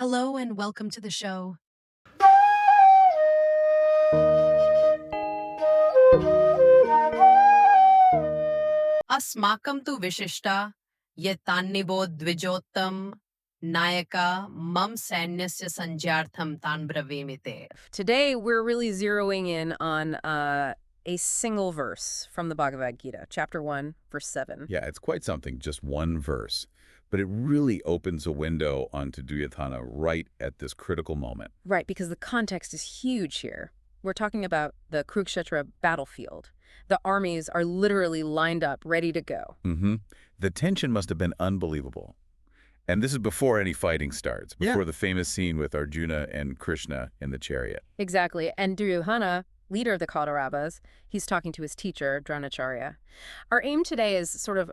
Hello and welcome to the show. अस्माकं तु विशिष्टा यत्तान्निबो द्विजोत्तम नायका मम सैन्यस्य संज्ञार्थं तान् ब्रवीमि. Today, we're really zeroing in on a single verse from the Bhagavad Gita, chapter 1, verse 7. Yeah, it's quite something, just one verse. But it really opens a window onto Duryodhana right at this critical moment. Right, because the context is huge here. We're talking about the Kurukshetra battlefield. The armies are literally lined up, ready to go. The tension must have been unbelievable. And this is before any fighting starts, before the famous scene with Arjuna and Krishna in the chariot. Exactly. And Duryodhana, leader of the Kauravas, he's talking to his teacher, Dronacharya. Our aim today is sort of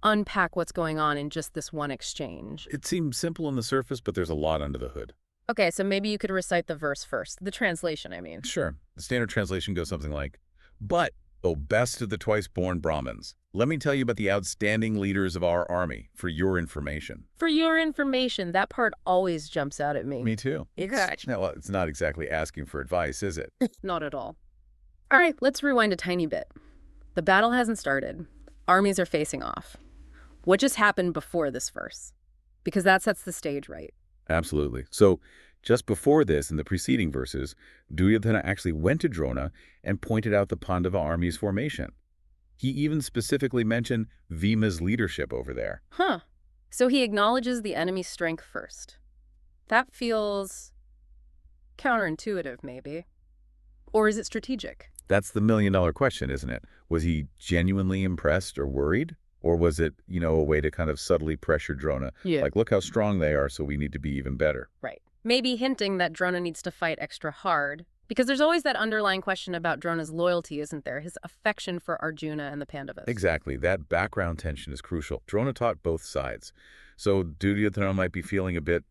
unpack what's going on in just this one exchange. It seems simple on the surface, but there's a lot under the hood. Okay, so maybe you could recite the verse first. The translation, I mean. Sure. The standard translation goes something like, "But, O best of the twice-born Brahmins, let me tell you about the outstanding leaders of our army, for your information." For your information, that part always jumps out at me. Me too. Gotcha. Well, it's not exactly asking for advice, is it? Not at all. All right, let's rewind a tiny bit. The battle hasn't started. Armies are facing off. What just happened before this verse? Because that sets the stage right. Absolutely. So just before this, in the preceding verses, Duryodhana actually went to Drona and pointed out the Pandava army's formation. He even specifically mentioned Bhima's leadership over there. Huh. So he acknowledges the enemy's strength first. That feels counterintuitive, maybe. Or is it strategic? That's the million-dollar question, isn't it? Was he genuinely impressed or worried? Or was it, a way to kind of subtly pressure Drona? Yeah. Like, look how strong they are, so we need to be even better. Right. Maybe hinting that Drona needs to fight extra hard. Because there's always that underlying question about Drona's loyalty, isn't there? His affection for Arjuna and the Pandavas. Exactly. That background tension is crucial. Drona taught both sides. So Duryodhana might be feeling a bit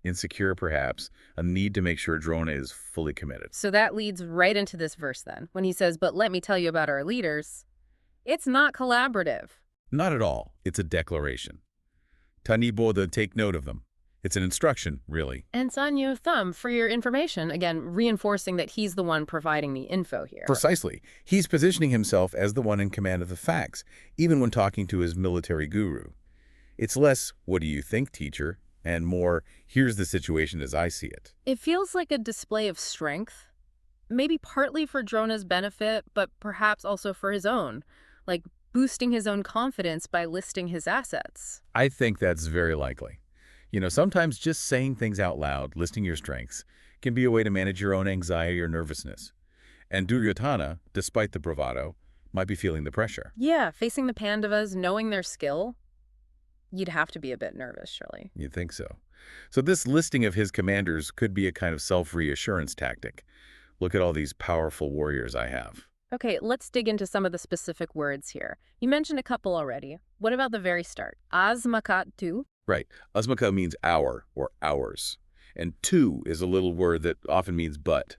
insecure, perhaps, a need to make sure Drona is fully committed. So that leads right into this verse then. When he says, "But let me tell you about our leaders," it's not collaborative. Not at all. It's a declaration. Tani Bodha, take note of them. It's an instruction, really. And Sanyo Thumb, for your information, again, reinforcing that he's the one providing the info here. Precisely. He's positioning himself as the one in command of the facts, even when talking to his military guru. It's less, "What do you think, teacher?" and more, "Here's the situation as I see it." It feels like a display of strength, maybe partly for Drona's benefit, but perhaps also for his own, like boosting his own confidence by listing his assets. I think that's very likely. Sometimes just saying things out loud, listing your strengths, can be a way to manage your own anxiety or nervousness. And Duryodhana, despite the bravado, might be feeling the pressure. Yeah, facing the Pandavas, knowing their skill, you'd have to be a bit nervous, surely. You'd think so. So this listing of his commanders could be a kind of self-reassurance tactic. Look at all these powerful warriors I have. Okay, let's dig into some of the specific words here. You mentioned a couple already. What about the very start? Asmakat tu? Right. Asmaka means our or ours. And tu is a little word that often means but,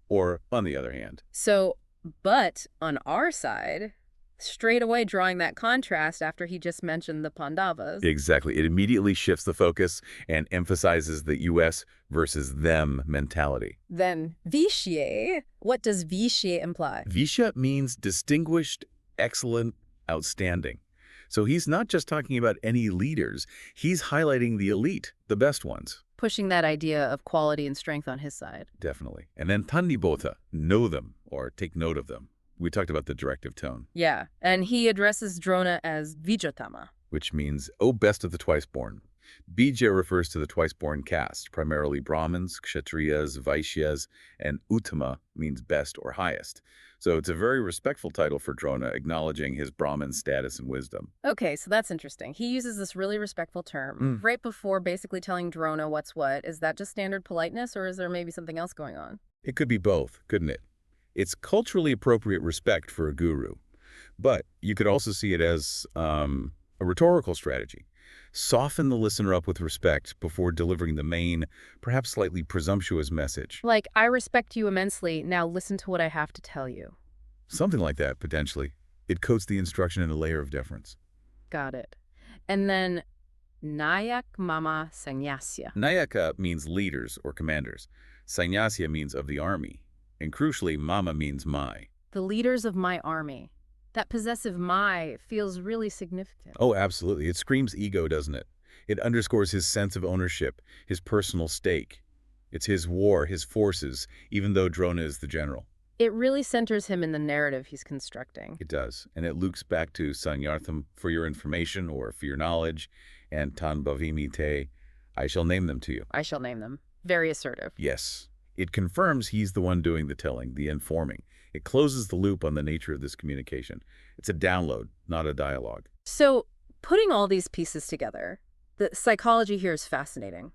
or on the other hand. So, but on our side, straight away drawing that contrast after he just mentioned the Pandavas. Exactly. It immediately shifts the focus and emphasizes the US versus them mentality. Then Vishye, what does Vishye imply? Visha means distinguished, excellent, outstanding. So he's not just talking about any leaders, he's highlighting the elite, the best ones. Pushing that idea of quality and strength on his side. Definitely. And then Tannibhota, know them or take note of them. We talked about the directive tone. Yeah, and he addresses Drona as Vijatama. Which means, oh, best of the twice-born. Bija refers to the twice-born caste, primarily Brahmins, Kshatriyas, Vaishyas, and Uttama means best or highest. So it's a very respectful title for Drona, acknowledging his Brahmin status and wisdom. Okay, so that's interesting. He uses this really respectful term right before basically telling Drona what's what. Is that just standard politeness, or is there maybe something else going on? It could be both, couldn't it? It's culturally appropriate respect for a guru. But you could also see it as a rhetorical strategy. Soften the listener up with respect before delivering the main, perhaps slightly presumptuous message. Like, I respect you immensely, now listen to what I have to tell you. Something like that, potentially. It coats the instruction in a layer of deference. Got it. And then Nayak mama sannyasya. Nayaka means leaders or commanders. Sannyasya means of the army. And crucially, mama means my. The leaders of my army. That possessive my feels really significant. Oh, absolutely. It screams ego, doesn't it? It underscores his sense of ownership, his personal stake. It's his war, his forces, even though Drona is the general. It really centers him in the narrative he's constructing. It does. And it loops back to Sanyartham, for your information or for your knowledge, and Tan Bhavimi Te, I shall name them to you. I shall name them. Very assertive. Yes. It confirms he's the one doing the telling, the informing. It closes the loop on the nature of this communication. It's a download, not a dialogue. So, putting all these pieces together, the psychology here is fascinating.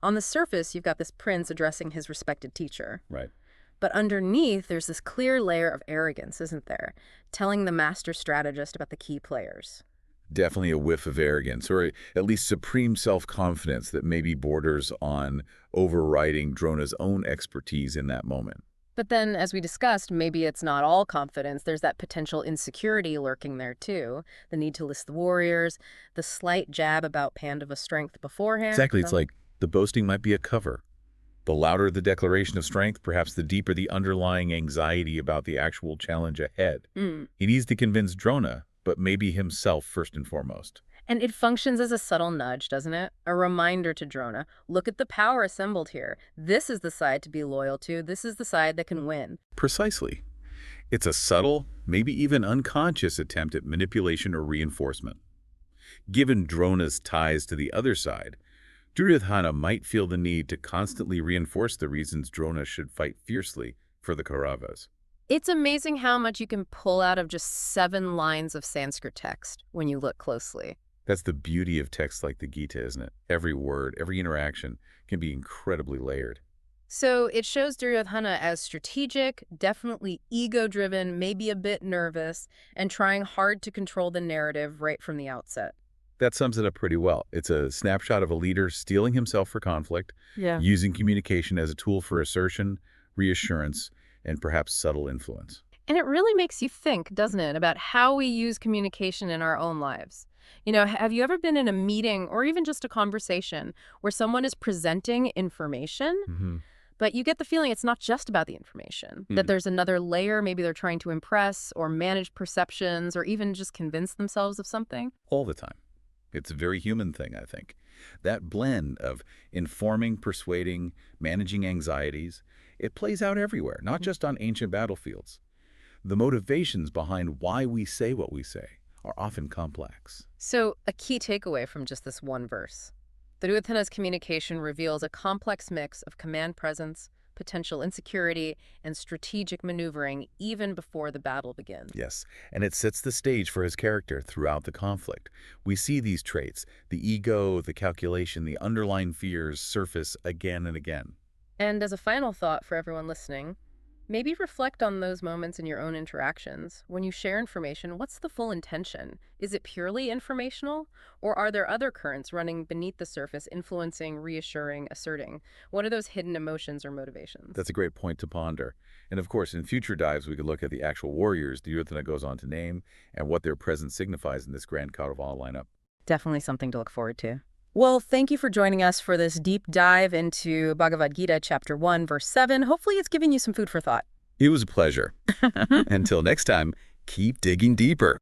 On the surface, you've got this prince addressing his respected teacher. Right. But underneath, there's this clear layer of arrogance, isn't there? Telling the master strategist about the key players. Definitely a whiff of arrogance, or at least supreme self-confidence that maybe borders on overriding Drona's own expertise in that moment. But then, as we discussed, maybe it's not all confidence. There's that potential insecurity lurking there, too. The need to list the warriors, the slight jab about Pandava's strength beforehand. Exactly. It's like the boasting might be a cover. The louder the declaration of strength, perhaps the deeper the underlying anxiety about the actual challenge ahead. He needs to convince Drona, but maybe himself first and foremost. And it functions as a subtle nudge, doesn't it? A reminder to Drona. Look at the power assembled here. This is the side to be loyal to. This is the side that can win. Precisely. It's a subtle, maybe even unconscious attempt at manipulation or reinforcement. Given Drona's ties to the other side, Duryodhana might feel the need to constantly reinforce the reasons Drona should fight fiercely for the Kauravas. It's amazing how much you can pull out of just 7 lines of Sanskrit text when you look closely. That's the beauty of texts like the Gita, isn't it? Every word, every interaction can be incredibly layered. So it shows Duryodhana as strategic, definitely ego-driven, maybe a bit nervous, and trying hard to control the narrative right from the outset. That sums it up pretty well. It's a snapshot of a leader steeling himself for conflict, using communication as a tool for assertion, reassurance, and perhaps subtle influence. And it really makes you think, doesn't it, about how we use communication in our own lives. You know, have you ever been in a meeting or even just a conversation where someone is presenting information, but you get the feeling it's not just about the information, that there's another layer, maybe they're trying to impress or manage perceptions or even just convince themselves of something? All the time. It's a very human thing, I think. That blend of informing, persuading, managing anxieties, it plays out everywhere, not just on ancient battlefields. The motivations behind why we say what we say are often complex. So, a key takeaway from just this one verse. Duryodhana's communication reveals a complex mix of command presence, potential insecurity, and strategic maneuvering even before the battle begins. Yes, and it sets the stage for his character throughout the conflict. We see these traits, the ego, the calculation, the underlying fears surface again and again. And as a final thought for everyone listening, maybe reflect on those moments in your own interactions. When you share information, what's the full intention? Is it purely informational? Or are there other currents running beneath the surface, influencing, reassuring, asserting? What are those hidden emotions or motivations? That's a great point to ponder. And of course, in future dives, we could look at the actual warriors Duryodhana goes on to name and what their presence signifies in this grand Kaurava lineup. Definitely something to look forward to. Well, thank you for joining us for this deep dive into Bhagavad Gita, Chapter 1, Verse 7. Hopefully it's given you some food for thought. It was a pleasure. Until next time, keep digging deeper.